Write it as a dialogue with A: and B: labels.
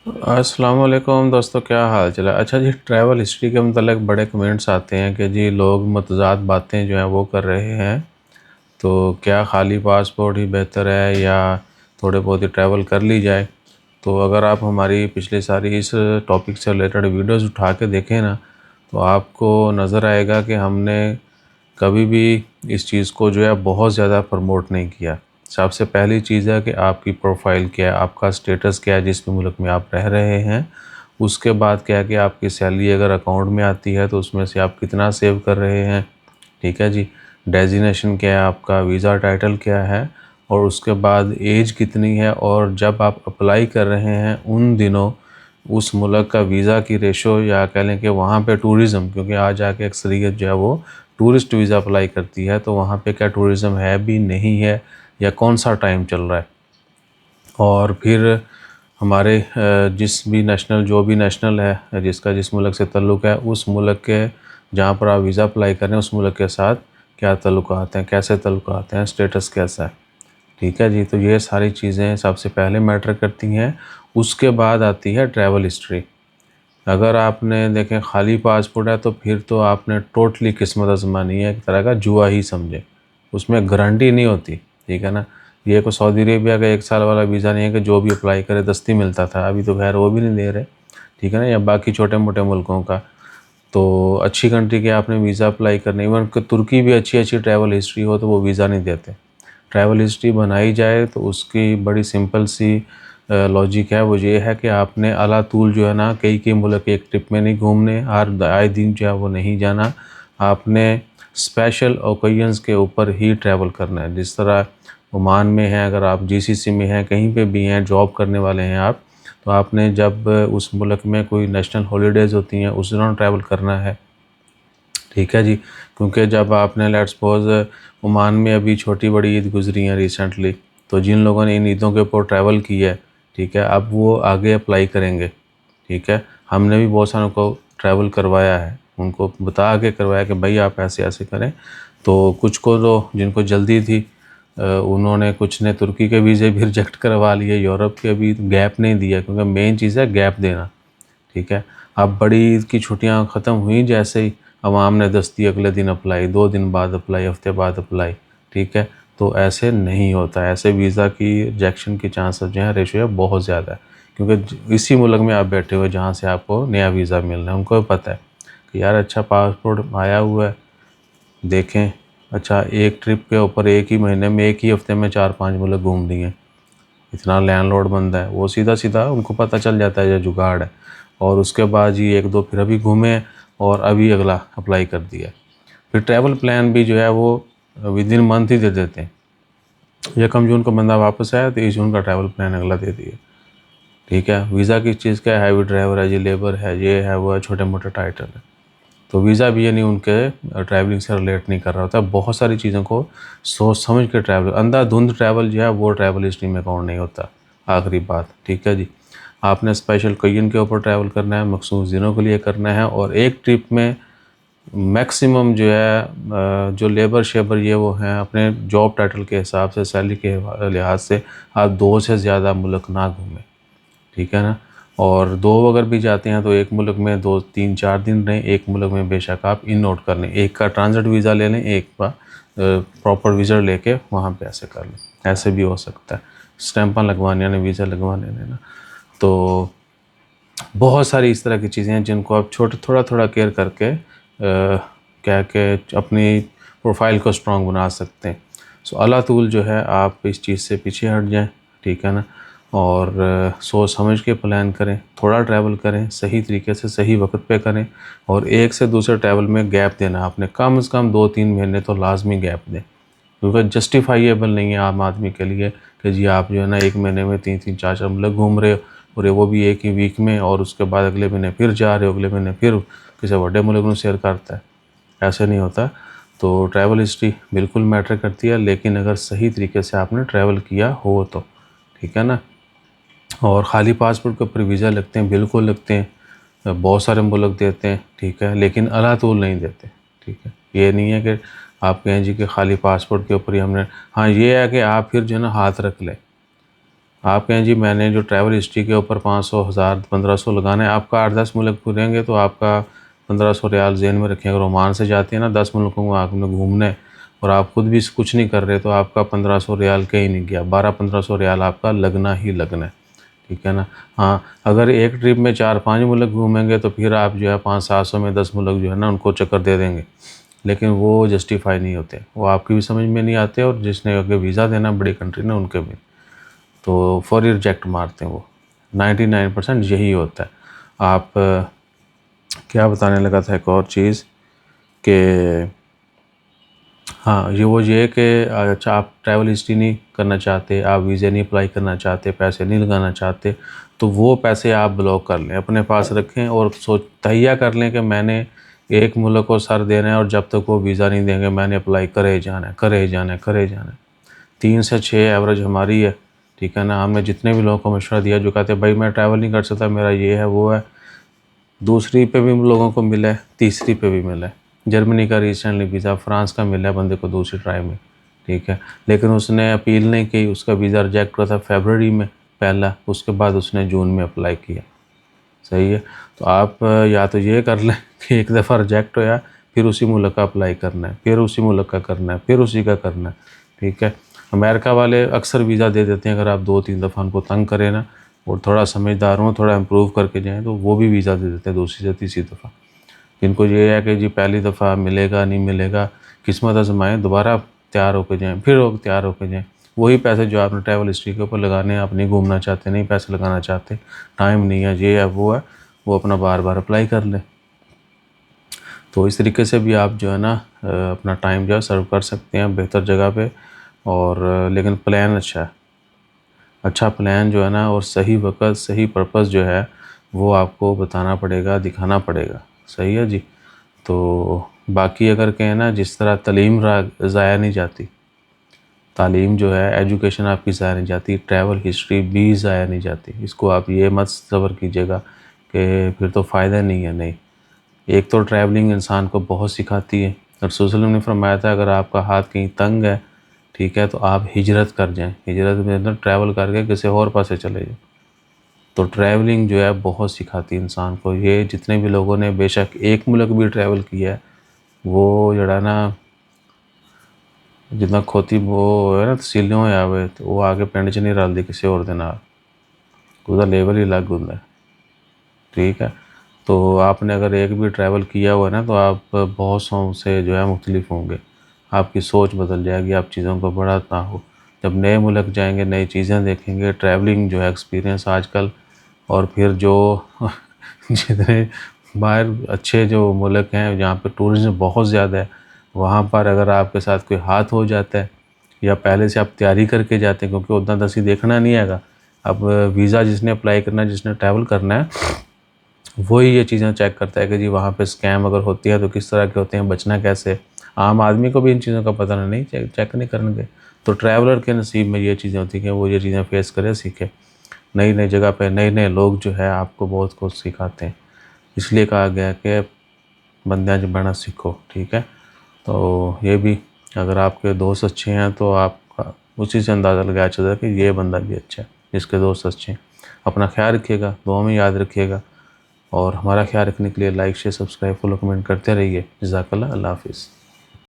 A: अस्सलाम वालेकुम दोस्तों, क्या हाल चल है। अच्छा जी, ट्रैवल हिस्ट्री के मतलब बड़े कमेंट्स आते हैं कि जी लोग मतज़ाद बातें जो हैं वो कर रहे हैं। तो क्या खाली पासपोर्ट ही बेहतर है या थोड़े बहुत ही ट्रैवल कर ली जाए। तो अगर आप हमारी पिछली सारी इस टॉपिक से रिलेटेड वीडियोस उठा के देखें ना, तो आपको नज़र आएगा कि हमने कभी भी इस चीज़ को जो है बहुत ज़्यादा प्रमोट नहीं किया। सबसे पहली चीज़ है कि आपकी प्रोफाइल क्या है, आपका स्टेटस क्या है जिस भी मुल्क में आप रह रहे हैं। उसके बाद क्या है कि आपकी सैलरी अगर अकाउंट में आती है तो उसमें से आप कितना सेव कर रहे हैं। ठीक है जी। डेजिग्नेशन क्या है आपका, वीज़ा टाइटल क्या है, और उसके बाद एज कितनी है, और जब आप अप्लाई कर रहे हैं उन दिनों उस मुल्क का वीज़ा की रेशो, या कह लें कि वहाँ पे टूरिज़्म, क्योंकि आज जाके अक्सरियत जो है वो टूरिस्ट वीज़ा अप्लाई करती है, तो वहाँ पे क्या टूरिज़्म है भी नहीं है, या कौन सा टाइम चल रहा है। और फिर हमारे जिस भी नेशनल, जो भी नेशनल है जिसका जिस मुल्क से ताल्लुक़ है, उस मुल्क के जहाँ पर आप वीज़ा अप्लाई कर रहे हैं उस मुल्क के साथ क्या ताल्लुकात हैं, कैसे ताल्लुकात हैं, स्टेटस कैसा है। ठीक है जी। तो ये सारी चीज़ें सबसे पहले मैटर करती हैं। उसके बाद आती है ट्रैवल हिस्ट्री। अगर आपने देखें खाली पासपोर्ट है तो फिर तो आपने टोटली किस्मत आजमानी है, एक तरह का जुआ ही समझे। उसमें गारंटी नहीं होती। ठीक है ना। ये कोई सऊदी अरेबिया का 1 साल वाला वीज़ा नहीं है कि जो भी अप्लाई करे दस्ती मिलता था, अभी तो खैर वो भी नहीं दे रहे। ठीक है ना। या बाकी छोटे मोटे मुल्कों का तो अच्छी कंट्री के आपने वीज़ा अप्लाई करना, इवन कि तुर्की भी अच्छी अच्छी ट्रैवल हिस्ट्री हो तो वो वीज़ा नहीं देते। ट्रैवल हिस्ट्री बनाई जाए तो उसकी बड़ी सिंपल सी लॉजिक है, वो ये है कि आपने अला तूल जो है ना कई कई मुल्क एक ट्रिप में नहीं घूमने, हर आए दिन जो है वो नहीं जाना। आपने स्पेशल ओकेजन्स के ऊपर ही ट्रैवल करना है। जिस तरह ओमान में है, अगर आप जीसीसी में हैं, कहीं पे भी हैं, जॉब करने वाले हैं आप, तो आपने जब उस मुल्क में कोई नेशनल हॉलीडेज़ होती हैं उस दौरान ट्रैवल करना है। ठीक है जी। क्योंकि जब आपने लेट्स सपोज़ ओमान में अभी छोटी बड़ी ईद गुजरी है रिसेंटली, तो जिन लोगों ने इन ईदों के ऊपर ट्रैवल किया है, ठीक है, अब वो आगे अप्लाई करेंगे। ठीक है। हमने भी बहुत सारों को ट्रैवल करवाया है, उनको बता के करवाया कि भाई आप ऐसे ऐसे करें। तो कुछ को तो जिनको जल्दी थी उन्होंने, कुछ ने तुर्की के वीज़े भी रिजेक्ट करवा लिए, यूरोप के भी गैप नहीं दिया, क्योंकि मेन चीज़ है गैप देना। ठीक है। अब बड़ी ईद की छुट्टियां ख़त्म हुई जैसे ही अवाम ने दस्ती अगले दिन अप्लाई, 2 दिन बाद अप्लाई, हफ्ते बाद अप्लाई। ठीक है। तो ऐसे नहीं होता। ऐसे वीज़ा की रिजेक्शन की चांसेस जो है, रेशो है बहुत ज़्यादा है। क्योंकि इसी मुल्क में आप बैठे हुए जहाँ से आपको नया वीज़ा मिलना है, उनको भी पता है कि यार अच्छा पासपोर्ट आया हुआ है, देखें। अच्छा एक ट्रिप के ऊपर एक ही महीने में, एक ही हफ्ते में 4-5 मुल्क घूम लिए, इतना लैंडलॉर्ड बंदा है वो, सीधा सीधा उनको पता चल जाता है ये जुगाड़ है। और उसके बाद जी 1-2 फिर अभी घूमे और अभी अगला अप्लाई कर दिया। फिर ट्रैवल प्लान भी जो है वो विद इन मंथ ही दे देते हैं। 1 जून को बंदा वापस आया, 23 जून का ट्रैवल प्लान अगला दे दिया। ठीक है। वीज़ा किस चीज़ का है, हैवी ड्राइवर है जी, लेबर है, ये है वो है, छोटे मोटे टाइटल है। तो वीज़ा भी ये नहीं उनके ट्रैवलिंग से रिलेट नहीं कर रहा होता। बहुत सारी चीज़ों को सोच समझ के ट्रैवल, अंधाधुंध ट्रैवल जो है वो ट्रैवल हिस्ट्री में काउंट नहीं होता। आखिरी बात। ठीक है जी। आपने स्पेशल ओकेजन के ऊपर ट्रैवल करना है, मखसूस दिनों के लिए करना है, और एक ट्रिप में मैक्सिमम जो है जो लेबर शेबर ये वो हैं, अपने जॉब टाइटल के हिसाब से, सैलरी के लिहाज से आप 2 से ज़्यादा मुल्क ना घूमें। ठीक है ना। और 2 अगर भी जाते हैं तो एक मुल्क में 2-3-4 दिन रहें, एक मुल्क में बेशक आप इन नोट कर लें, एक का ट्रांजिट वीज़ा ले लें, एक का प्रॉपर वीज़ा लेके वहाँ पे ऐसे कर लें। ऐसे भी हो सकता है, स्टैंपां लगवाने यानी वीज़ा लगवाने लेना। तो बहुत सारी इस तरह की चीज़ें हैं जिनको आप छोटे थोड़ा थोड़ा केयर करके क्या के अपनी प्रोफाइल को स्ट्रॉन्ग बना सकते हैं। सो अल्लाह तूल जो है आप इस चीज़ से पीछे हट जाएं। ठीक है ना। और सोच समझ के प्लान करें, थोड़ा ट्रैवल करें, सही तरीके से सही वक्त पे करें, और एक से दूसरे ट्रैवल में गैप देना आपने कम से कम 2-3 महीने तो लाजमी गैप दें। क्योंकि जस्टिफाइएबल नहीं है आम आदमी के लिए कि जी आप जो है ना 1 महीने में 3-3 4-4 मुल्क घूम रहे हो, और वो भी एक ही वीक में, और उसके बाद अगले महीने फिर जा रहे हो, अगले महीने फिर किसी बड़े मुल्क में शेयर करता है। ऐसे नहीं होता। तो ट्रैवल हिस्ट्री बिल्कुल मैटर करती है, लेकिन अगर सही तरीके से आपने ट्रैवल किया हो तो। ठीक है ना। और खाली पासपोर्ट के ऊपर वीज़ा लगते हैं, बिल्कुल लगते हैं, बहुत सारे मुल्क देते हैं। ठीक है। लेकिन अला तूल नहीं देते। ठीक है। ये नहीं है कि आप कहें जी कि खाली पासपोर्ट के ऊपर ही हमने, हाँ ये है कि आप फिर जो है ना हाथ रख लें। आप कहें जी मैंने जो ट्रैवल हिस्ट्री के ऊपर 500, 1000, 1500 लगाना है, आपका 8-10 मुल्क घूमेंगे तो आपका 1500 रियाल जेन में रखें। अगर ओमान से जाते हैं ना 10 मुल्कों में आपने घूमने और आप खुद भी कुछ नहीं कर रहे तो आपका 1500 रियाल कहीं नहीं गया, 1200-1500 रियाल आपका लगना ही लगना है, ठीक है ना। हाँ, अगर एक ट्रिप में 4-5 मुल्क घूमेंगे तो फिर आप जो है 500-700 में 10 मुल्क जो है ना उनको चक्कर दे देंगे, लेकिन वो जस्टिफाई नहीं होते, वो आपकी भी समझ में नहीं आते और जिसने अगर वीज़ा देना बड़ी कंट्री ने उनके भी, तो फौरी रिजेक्ट मारते हैं वो। 99% यही होता है। आप क्या बताने लगा था एक और चीज़ कि हाँ, ये कि अच्छा आप ट्रैवल हिस्ट्री नहीं करना चाहते, आप वीज़ा नहीं अप्लाई करना चाहते, पैसे नहीं लगाना चाहते, तो वो पैसे आप ब्लॉक कर लें, अपने पास रखें और तहिया कर लें कि मैंने एक मुल्क को सर देना है और जब तक वो वीज़ा नहीं देंगे मैंने अप्लाई करे जाना है, करे जाना है, करे जाना है। 3 से 6 एवरेज हमारी है, ठीक है ना। हमने जितने भी लोगों को मशवरा दिया जो कहते हैं भाई मैं ट्रैवल नहीं कर सकता, मेरा ये है वो है, दूसरी पे भी लोगों को मिला है, तीसरी पे भी मिला है। जर्मनी का रिसेंटली वीज़ा, फ्रांस का मिला है बंदे को दूसरी ट्राई में, ठीक है, लेकिन उसने अपील नहीं की, उसका वीज़ा रिजेक्ट हुआ था फरवरी में पहला, उसके बाद उसने जून में अप्लाई किया। सही है, तो आप या तो ये कर लें कि एक दफ़ा रिजेक्ट होया फिर उसी मुल्क का अप्लाई करना है, फिर उसी मुल्क का करना है, फिर उसी का करना है, ठीक है। अमेरिका वाले अक्सर वीज़ा दे देते हैं, अगर आप 2-3 दफ़ा उनको तंग करें ना और थोड़ा समझदार हों, थोड़ा इम्प्रूव करके जाएँ तो वो भी वीज़ा दे देते हैं दूसरी से तीसरी दफ़ा। जिनको ये है कि जी पहली दफ़ा मिलेगा नहीं मिलेगा, किस्मत आज़माएँ, दोबारा तैयार होके जाएँ, फिर वो तैयार होके जाएँ। वही पैसे जो आपने ट्रैवल हिस्ट्री के ऊपर लगाने हैं, आप नहीं घूमना चाहते, नहीं पैसे लगाना चाहते, टाइम नहीं है, ये है वो है, वो अपना बार-बार अप्लाई कर लें। तो इस तरीके से भी आप जो है ना अपना टाइम जो है सर्व कर सकते हैं बेहतर जगह पे, और लेकिन प्लान अच्छा है। अच्छा प्लान जो है ना और सही वक़्त, सही पर्पस जो है वो आपको बताना पड़ेगा, दिखाना पड़ेगा। सही है जी। तो बाकी अगर कहें ना, जिस तरह तालीम ज़ाया नहीं जाती, तालीम जो है एजुकेशन आपकी ज़ाया नहीं जाती, ट्रैवल हिस्ट्री भी ज़ाया नहीं जाती। इसको आप ये मत तस्वर कीजिएगा कि फिर तो फ़ायदा नहीं है, नहीं। एक तो ट्रैवलिंग इंसान को बहुत सिखाती है। रसूल सल्लल्लाहु अलैहि वसल्लम ने फरमाया था अगर आपका हाथ कहीं तंग है, ठीक है, तो आप हिजरत कर जाएँ। हिजरत में मतलब ट्रैवल करके किसी और पासे चले जाएँ। तो ट्रैवलिंग जो है बहुत सिखाती है इंसान को। ये जितने भी लोगों ने बेशक एक मुल्क भी ट्रैवल किया है, वो जड़ा ना जितना खोती वो है ना तसीलों आवे तो वो आके पिंड च नहीं रलदी किसी और दे नाल, उसका लेवल ही अलग होंदा है, ठीक है। तो आपने अगर एक भी ट्रैवल किया हुआ है ना तो आप बहुत सौ से जो है मुख्तलिफ होंगे, आपकी सोच बदल जाएगी, आप चीज़ों को बढ़ाता हो। जब नए मुल्क जाएंगे, नई चीज़ें देखेंगे, ट्रैवलिंग जो है एक्सपीरियंस आजकल, और फिर जो जितने बाहर अच्छे जो मुल्क हैं जहाँ पे टूरिज़्म बहुत ज़्यादा है, वहाँ पर अगर आपके साथ कोई हाथ हो जाता है या पहले से आप तैयारी करके जाते हैं, क्योंकि उतना दसी देखना नहीं आएगा। अब वीज़ा जिसने अप्लाई करना है, जिसने ट्रैवल करना है, वही ये चीज़ें चेक करता है कि जी वहाँ पे स्कैम अगर होती है तो किस तरह के होते हैं, बचना कैसे। आम आदमी को भी इन चीज़ों का पता नहीं, चेक नहीं करेंगे। तो ट्रैवलर के नसीब में ये चीज़ें होती हैं कि वो ये चीज़ें फेस करे, सीखे। नई नई जगह पे नए नए लोग जो है आपको बहुत कुछ सिखाते हैं। इसलिए कहा गया कि बंदियां च बहना सीखो, ठीक है। तो ये भी अगर आपके दोस्त अच्छे हैं तो आपका उसी से अंदाज़ा लगाया चलता है कि ये बंदा भी अच्छा है जिसके दोस्त अच्छे हैं। अपना ख्याल रखिएगा, दुआ में याद रखिएगा, और हमारा ख्याल रखने के लिए like share subscribe follow comment करते रहिए। जज़ाकल्लाह, अल्लाह हाफ़िज़।